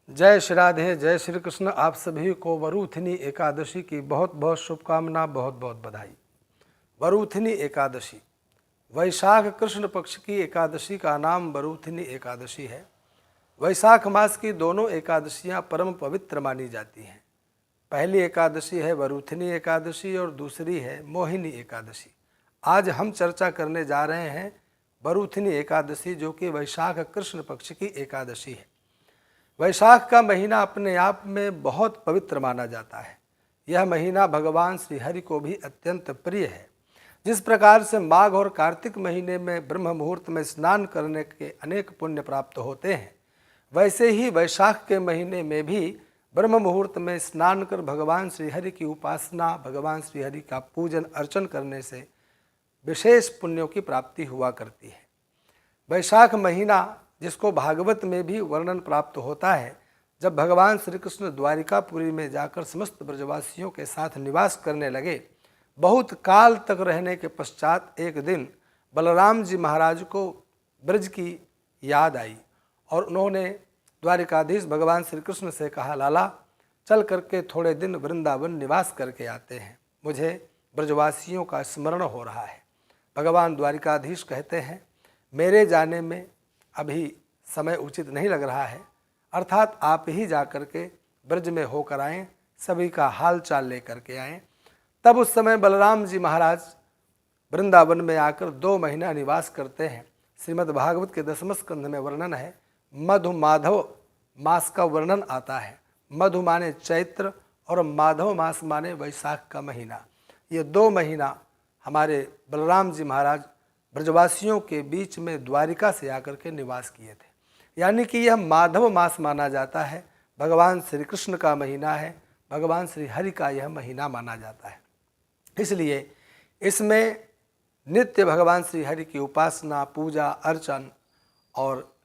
जय श्री राधे, जय श्री कृष्ण। आप सभी को वरूथिनी एकादशी की बहुत बहुत शुभकामना, बहुत बहुत बधाई। वरूथिनी एकादशी वैशाख कृष्ण पक्ष की एकादशी का नाम वरूथिनी एकादशी है। वैशाख मास की दोनों एकादशियां परम पवित्र मानी जाती हैं। पहली एकादशी है वरूथिनी एकादशी और दूसरी है मोहिनी एकादशी। आज हम चर्चा करने जा रहे हैं वरूथिनी एकादशी, जो कि वैशाख कृष्ण पक्ष की एकादशी है। वैशाख का महीना अपने आप में बहुत पवित्र माना जाता है। यह महीना भगवान श्री हरि को भी अत्यंत प्रिय है। जिस प्रकार से माघ और कार्तिक महीने में ब्रह्म मुहूर्त में स्नान करने के अनेक पुण्य प्राप्त होते हैं, वैसे ही वैशाख के महीने में भी ब्रह्म मुहूर्त में स्नान कर भगवान श्री हरि की उपासना, भगवान श्री हरि का पूजन अर्चन करने से विशेष पुण्यों की प्राप्ति हुआ करती है। वैशाख महीना जिसको भागवत में भी वर्णन प्राप्त होता है, जब भगवान श्री कृष्ण द्वारिकापुरी में जाकर समस्त ब्रजवासियों के साथ निवास करने लगे, बहुत काल तक रहने के पश्चात एक दिन बलराम जी महाराज को ब्रज की याद आई और उन्होंने द्वारिकाधीश भगवान श्री कृष्ण से कहा, लाला चल करके थोड़े दिन वृंदावन निवास करके आते हैं, मुझे ब्रजवासियों का स्मरण हो रहा है। भगवान द्वारिकाधीश कहते हैं, मेरे जाने में अभी समय उचित नहीं लग रहा है, अर्थात आप ही जा कर के ब्रज में होकर आएँ, सभी का हाल चाल ले करके आएँ। तब उस समय बलराम जी महाराज वृंदावन में आकर 2 महीना निवास करते हैं। श्रीमद् भागवत के 10वें स्कंध में वर्णन है, मधु माधव मास का वर्णन आता है। मधु माने चैत्र और माधव मास माने वैशाख का महीना। ये 2 महीना हमारे बलराम जी महाराज ब्रजवासियों के बीच में द्वारिका से आकर के निवास किए थे। यानी कि यह माधव मास माना जाता है, भगवान श्री कृष्ण का महीना है, भगवान श्री हरि का यह महीना माना जाता है। इसलिए इसमें नित्य भगवान श्री हरि की उपासना, पूजा अर्चन और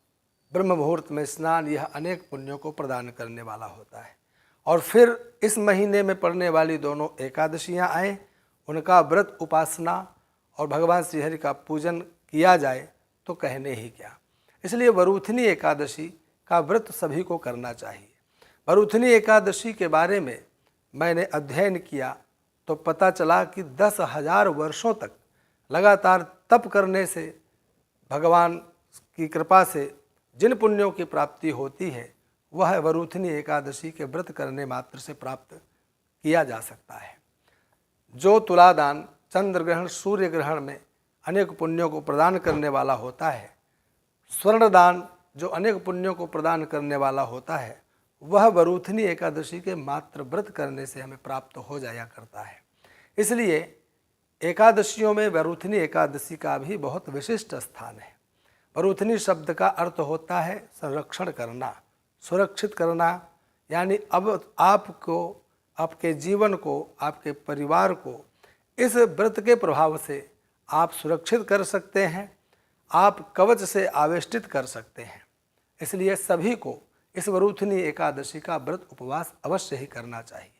ब्रह्म मुहूर्त में स्नान, यह अनेक पुण्यों को प्रदान करने वाला होता है। और फिर इस महीने में पड़ने वाली दोनों एकादशियाँ आएँ, उनका व्रत, उपासना और भगवान श्री हरि का पूजन किया जाए तो कहने ही क्या। इसलिए वरूथिनी एकादशी का व्रत सभी को करना चाहिए। वरूथिनी एकादशी के बारे में मैंने अध्ययन किया तो पता चला कि 10,000 वर्षों तक लगातार तप करने से भगवान की कृपा से जिन पुण्यों की प्राप्ति होती है, वह वरूथिनी एकादशी के व्रत करने मात्र से प्राप्त किया जा सकता है। जो तुलादान चंद्र ग्रहण, सूर्य ग्रहण में अनेक पुण्यों को प्रदान करने वाला होता है, स्वर्णदान जो अनेक पुण्यों को प्रदान करने वाला होता है, वह वरूथिनी एकादशी के मात्र व्रत करने से हमें प्राप्त हो जाया करता है। इसलिए एकादशियों में वरूथिनी एकादशी का भी बहुत विशिष्ट स्थान है। वरूथिनी शब्द का अर्थ होता है संरक्षण करना, सुरक्षित करना। यानी अब आपको, आपके जीवन को, आपके परिवार को इस व्रत के प्रभाव से आप सुरक्षित कर सकते हैं, आप कवच से आवेष्टित कर सकते हैं। इसलिए सभी को इस वरूथिनी एकादशी का व्रत उपवास अवश्य ही करना चाहिए।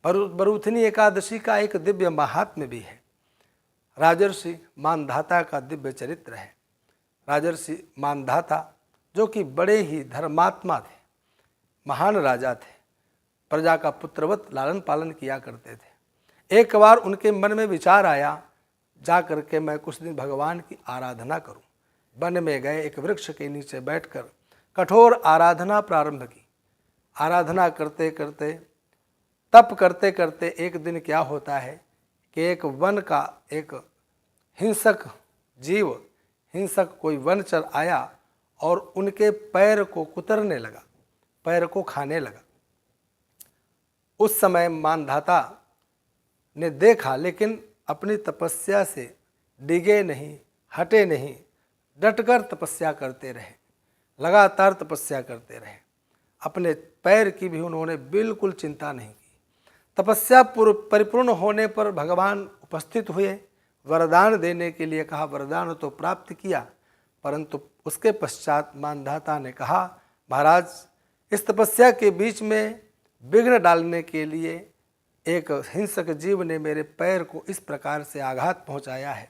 वरूथिनी एकादशी का एक दिव्य महात्म्य भी है। राजर्षि मानधाता का दिव्य चरित्र है। राजर्षि मानधाता जो कि बड़े ही धर्मात्मा थे, महान राजा थे, प्रजा का पुत्रवत लालन पालन किया करते थे। एक बार उनके मन में विचार आया, जा करके मैं कुछ दिन भगवान की आराधना करूं। वन में गए, एक वृक्ष के नीचे बैठकर कठोर आराधना प्रारंभ की। आराधना करते करते, तप करते करते एक दिन क्या होता है कि एक वन का एक हिंसक जीव, हिंसक कोई वनचर आया और उनके पैर को कुतरने लगा, पैर को खाने लगा। उस समय मानधाता ने देखा, लेकिन अपनी तपस्या से डिगे नहीं, हटे नहीं, डटकर तपस्या करते रहे, लगातार तपस्या करते रहे। अपने पैर की भी उन्होंने बिल्कुल चिंता नहीं की। तपस्या परिपूर्ण होने पर भगवान उपस्थित हुए, वरदान देने के लिए कहा। वरदान तो प्राप्त किया, परंतु उसके पश्चात मानधाता ने कहा, महाराज इस तपस्या के बीच में विघ्न डालने के लिए एक हिंसक जीव ने मेरे पैर को इस प्रकार से आघात पहुंचाया है,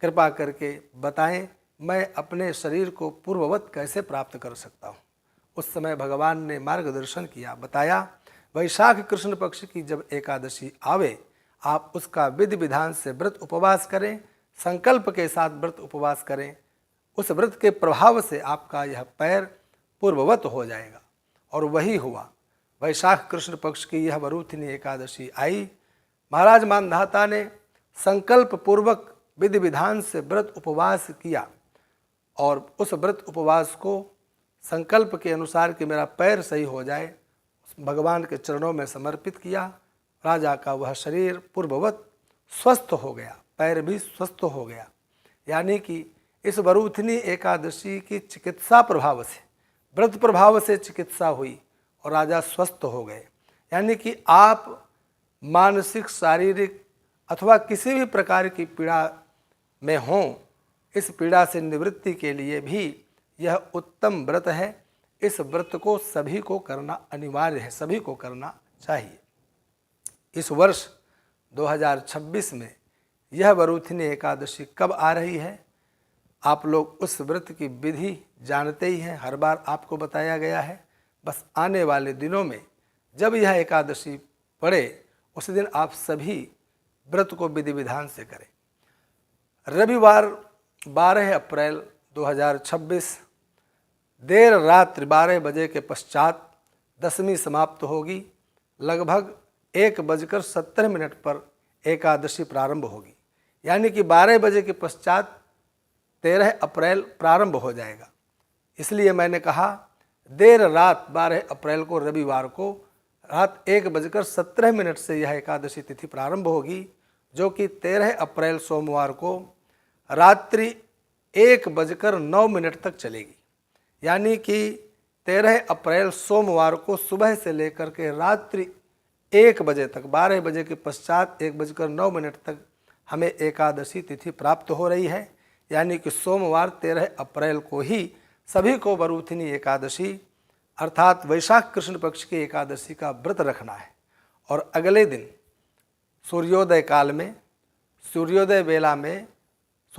कृपा करके बताएं मैं अपने शरीर को पूर्ववत कैसे प्राप्त कर सकता हूं। उस समय भगवान ने मार्गदर्शन किया, बताया वैशाख कृष्ण पक्ष की जब एकादशी आवे आप उसका विधि विधान से व्रत उपवास करें, संकल्प के साथ व्रत उपवास करें। उस व्रत के प्रभाव से आपका यह पैर पूर्ववत हो जाएगा। और वही हुआ। वैशाख कृष्ण पक्ष की यह वरूथिनी एकादशी आई। महाराज मानधाता ने संकल्प पूर्वक विधि विधान से व्रत उपवास किया और उस व्रत उपवास को संकल्प के अनुसार कि मेरा पैर सही हो जाए भगवान के चरणों में समर्पित किया। राजा का वह शरीर पूर्ववत स्वस्थ हो गया, पैर भी स्वस्थ हो गया। यानी कि इस वरूथिनी एकादशी की चिकित्सा प्रभाव से, व्रत प्रभाव से चिकित्सा हुई और राजा स्वस्थ हो गए। यानी कि आप मानसिक, शारीरिक अथवा किसी भी प्रकार की पीड़ा में हों, इस पीड़ा से निवृत्ति के लिए भी यह उत्तम व्रत है। इस व्रत को सभी को करना अनिवार्य है, सभी को करना चाहिए। इस वर्ष 2026 में यह वरूथिनी एकादशी कब आ रही है, आप लोग उस व्रत की विधि जानते ही हैं, हर बार आपको बताया गया है। बस आने वाले दिनों में जब यह एकादशी पड़े उस दिन आप सभी व्रत को विधि विधान से करें। रविवार 12 अप्रैल 2026 देर रात्रि 12 बजे के पश्चात दशमी समाप्त होगी। लगभग 1:17 पर एकादशी प्रारंभ होगी। यानी कि 12 बजे के पश्चात 13 अप्रैल प्रारंभ हो जाएगा। इसलिए मैंने कहा देर रात 12 अप्रैल को रविवार को रात 1:17 से यह एकादशी तिथि प्रारंभ होगी, जो कि 13 अप्रैल सोमवार को रात्रि 1:09 तक चलेगी। यानी कि 13 अप्रैल सोमवार को सुबह से लेकर के रात्रि 1 बजे तक, 12 बजे के पश्चात 1:09 तक हमें एकादशी तिथि प्राप्त हो रही है। यानी कि सोमवार 13 अप्रैल को ही सभी को वरूथिनी एकादशी अर्थात वैशाख कृष्ण पक्ष की एकादशी का व्रत रखना है। और अगले दिन सूर्योदय काल में, सूर्योदय वेला में,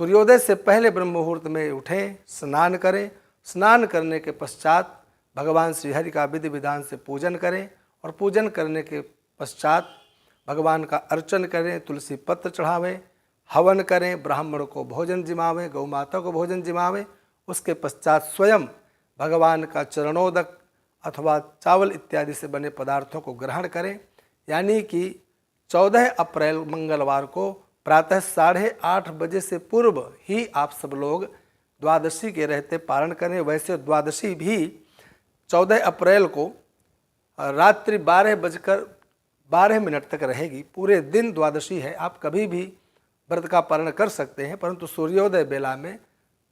सूर्योदय से पहले ब्रह्म मुहूर्त में उठें, स्नान करें। स्नान करने के पश्चात भगवान श्रीहरि का विधि विधान से पूजन करें और पूजन करने के पश्चात भगवान का अर्चन करें, तुलसी पत्र चढ़ावें, हवन करें, ब्राह्मण को भोजन जिमावें, गौ माता को भोजन जिमावें। उसके पश्चात स्वयं भगवान का चरणोदक अथवा चावल इत्यादि से बने पदार्थों को ग्रहण करें। यानी कि 14 अप्रैल मंगलवार को प्रातः 8:30 बजे से पूर्व ही आप सब लोग द्वादशी के रहते पारण करें। वैसे द्वादशी भी 14 अप्रैल को रात्रि 12:12 तक रहेगी। पूरे दिन द्वादशी है, आप कभी भी व्रत का पारण कर सकते हैं, परंतु सूर्योदय बेला में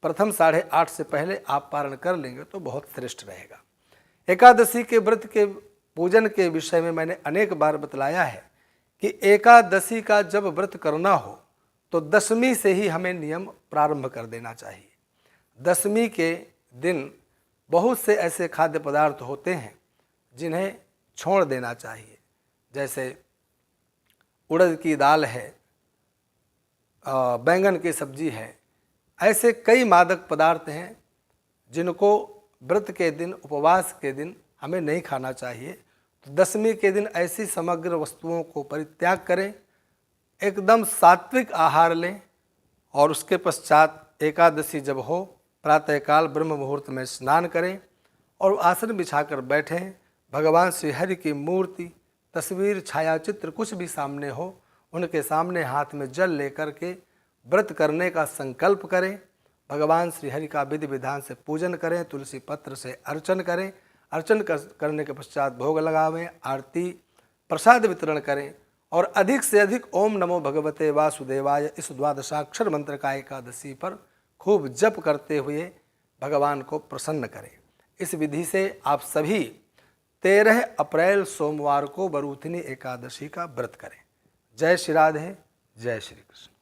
प्रथम 8:30 से पहले आप पारण कर लेंगे तो बहुत श्रेष्ठ रहेगा। एकादशी के व्रत के पूजन के विषय में मैंने अनेक बार बतलाया है कि एकादशी का जब व्रत करना हो तो दशमी से ही हमें नियम प्रारंभ कर देना चाहिए। दशमी के दिन बहुत से ऐसे खाद्य पदार्थ होते हैं जिन्हें छोड़ देना चाहिए, जैसे उड़द की दाल है, बैंगन की सब्जी है। ऐसे कई मादक पदार्थ हैं जिनको व्रत के दिन, उपवास के दिन हमें नहीं खाना चाहिए। तो दशमी के दिन ऐसी समग्र वस्तुओं को परित्याग करें, एकदम सात्विक आहार लें और उसके पश्चात एकादशी जब हो प्रातःकाल ब्रह्म मुहूर्त में स्नान करें और आसन बिछाकर बैठें। भगवान श्री हरि की मूर्ति, तस्वीर, छायाचित्र कुछ भी सामने हो, उनके सामने हाथ में जल लेकर के व्रत करने का संकल्प करें। भगवान श्री हरि का विधि विधान से पूजन करें, तुलसी पत्र से अर्चन करें। अर्चन करने के पश्चात भोग लगावें, आरती प्रसाद वितरण करें और अधिक से अधिक ओम नमो भगवते वासुदेवाय इस द्वादशाक्षर मंत्र का एकादशी पर खूब जप करते हुए भगवान को प्रसन्न करें। इस विधि से आप सभी 13 अप्रैल सोमवार को वरूथिनी एकादशी का व्रत करें। जय श्री राधे, जय श्री कृष्ण।